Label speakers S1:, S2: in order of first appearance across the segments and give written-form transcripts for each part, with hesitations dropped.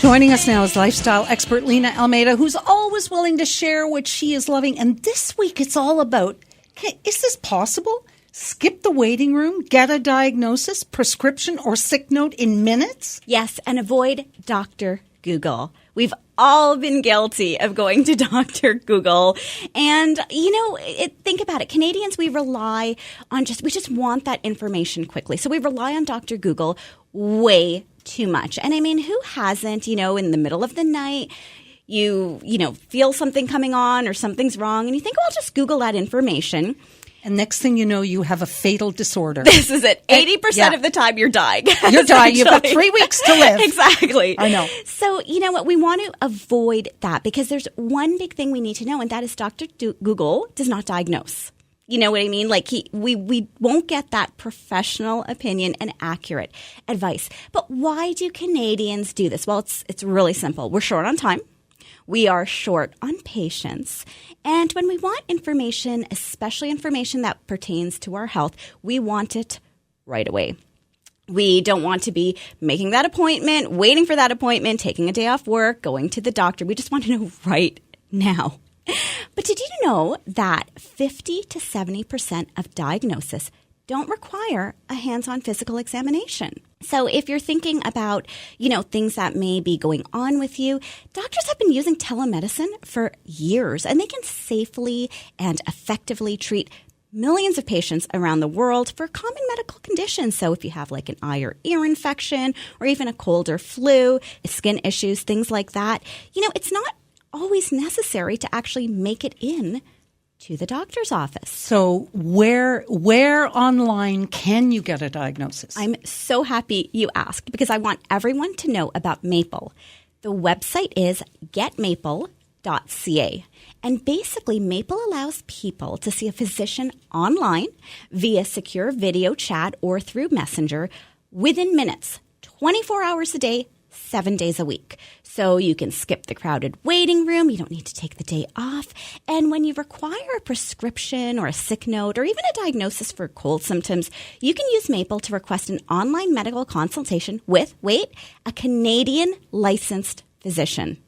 S1: Joining us now is lifestyle expert Lena Almeida, who's always willing to share what she is loving. And this week it's all about, is this possible? Skip the waiting room, get a diagnosis, prescription, or sick note in minutes?
S2: Yes, and avoid Dr. Google. We've all been guilty of going to Dr. Google. And, think about it. Canadians, we rely on we just want that information quickly. So we rely on Dr. Google way too much. And I mean, who hasn't, in the middle of the night, you feel something coming on or something's wrong and you think, I'll just Google that information.
S1: And next thing you know, you have a fatal disorder.
S2: This is it. 80% of the time you're dying.
S1: You're dying. You've got 3 weeks to live.
S2: Exactly.
S1: I know.
S2: So, you know what? We want to avoid that because there's one big thing we need to know, and that is Dr. Google does not diagnose. You know what I mean? Like we won't get that professional opinion and accurate advice. But why do Canadians do this? Well, it's really simple. We're short on time. We are short on patience. And when we want information, especially information that pertains to our health, we want it right away. We don't want to be making that appointment, waiting for that appointment, taking a day off work, going to the doctor. We just want to know right now. But did you know that 50 to 70% of diagnosis don't require a hands-on physical examination? So if you're thinking about, things that may be going on with you, doctors have been using telemedicine for years, and they can safely and effectively treat millions of patients around the world for common medical conditions. So if you have like an eye or ear infection or even a cold or flu, skin issues, things like that, it's not always necessary to actually make it in to the doctor's office.
S1: So where online can you get a diagnosis?
S2: I'm so happy you asked because I want everyone to know about Maple. The website is getmaple.ca. And basically, Maple allows people to see a physician online via secure video chat or through Messenger within minutes, 24 hours a day, 7 days a week. So you can skip the crowded waiting room. You don't need to take the day off. And when you require a prescription or a sick note or even a diagnosis for cold symptoms, you can use Maple to request an online medical consultation with, a Canadian licensed physician.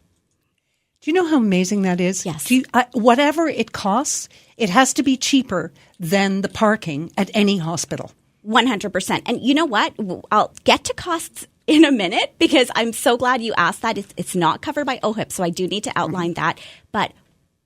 S1: Do you know how amazing that is?
S2: Yes.
S1: Whatever it costs, it has to be cheaper than the parking at any hospital.
S2: 100%. And you know what? I'll get to costs in a minute because I'm so glad you asked that. It's not covered by OHIP, so I do need to outline that, but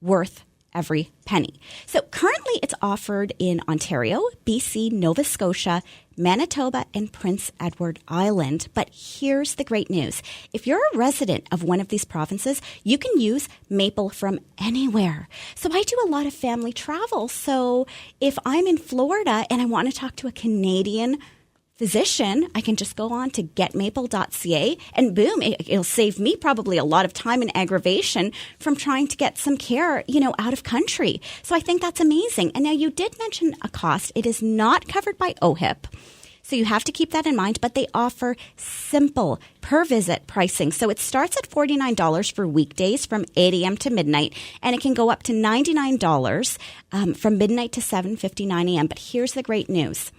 S2: worth every penny. So currently it's offered in Ontario, BC, Nova Scotia, Manitoba, and Prince Edward Island. But here's the great news. If you're a resident of one of these provinces, you can use Maple from anywhere. So I do a lot of family travel. So if I'm in Florida and I want to talk to a Canadian physician, I can just go on to getmaple.ca and boom, it'll save me probably a lot of time and aggravation from trying to get some care, out of country. So I think that's amazing. And now you did mention a cost. It is not covered by OHIP. So you have to keep that in mind, but they offer simple per visit pricing. So it starts at $49 for weekdays from 8 a.m. to midnight, and it can go up to $99 from midnight to 7:59 a.m. But here's the great news.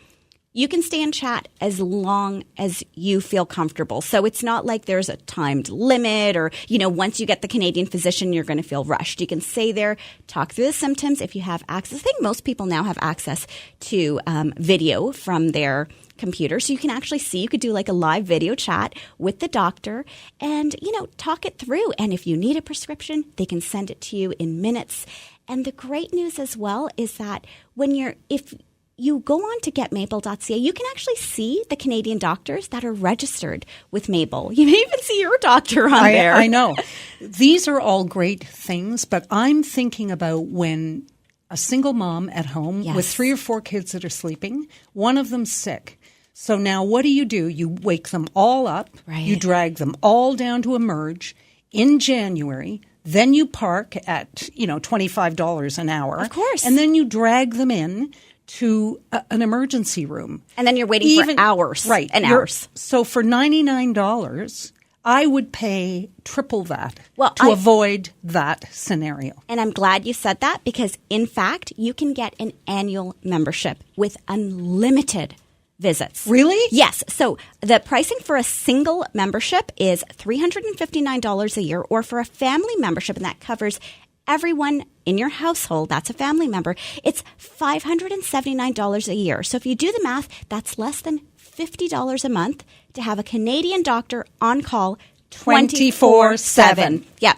S2: You can stay and chat as long as you feel comfortable. So it's not like there's a timed limit or, once you get the Canadian physician, you're going to feel rushed. You can stay there, talk through the symptoms if you have access. I think most people now have access to video from their computer. So you can actually see, you could do like a live video chat with the doctor and, talk it through. And if you need a prescription, they can send it to you in minutes. And the great news as well is that if you go on to getmaple.ca, you can actually see the Canadian doctors that are registered with Maple. You may even see your doctor on there.
S1: I know. These are all great things, but I'm thinking about when a single mom at home with 3 or 4 kids that are sleeping, one of them's sick. So now what do? You wake them all up. Right. You drag them all down to Emerge in January. Then you park at, $25 an hour.
S2: Of course.
S1: And then you drag them in to an emergency room.
S2: And then you're waiting for hours.
S1: Right.
S2: And hours.
S1: So for $99, I would pay triple that to avoid that scenario.
S2: And I'm glad you said that because, in fact, you can get an annual membership with unlimited visits.
S1: Really?
S2: Yes. So the pricing for a single membership is $359 a year, or for a family membership, and that covers everyone in your household, that's a family member, it's $579 a year. So if you do the math, that's less than $50 a month to have a Canadian doctor on call 24/7. Yeah.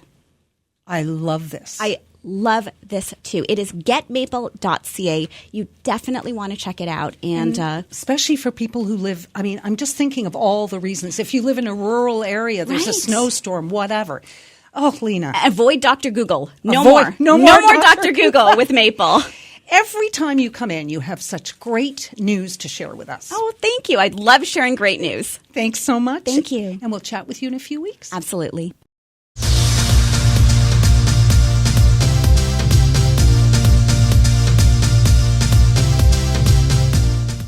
S1: I love this.
S2: I love this too. It is getmaple.ca. You definitely want to check it out. And
S1: especially for people who live, I mean, I'm just thinking of all the reasons. If you live in a rural area, there's a snowstorm, whatever. Oh, Lena.
S2: Avoid Dr. Google. No more Dr. Google with Maple.
S1: Every time you come in, you have such great news to share with us.
S2: Oh, thank you. I love sharing great news.
S1: Thanks so much.
S2: Thank you.
S1: And we'll chat with you in a few weeks.
S2: Absolutely.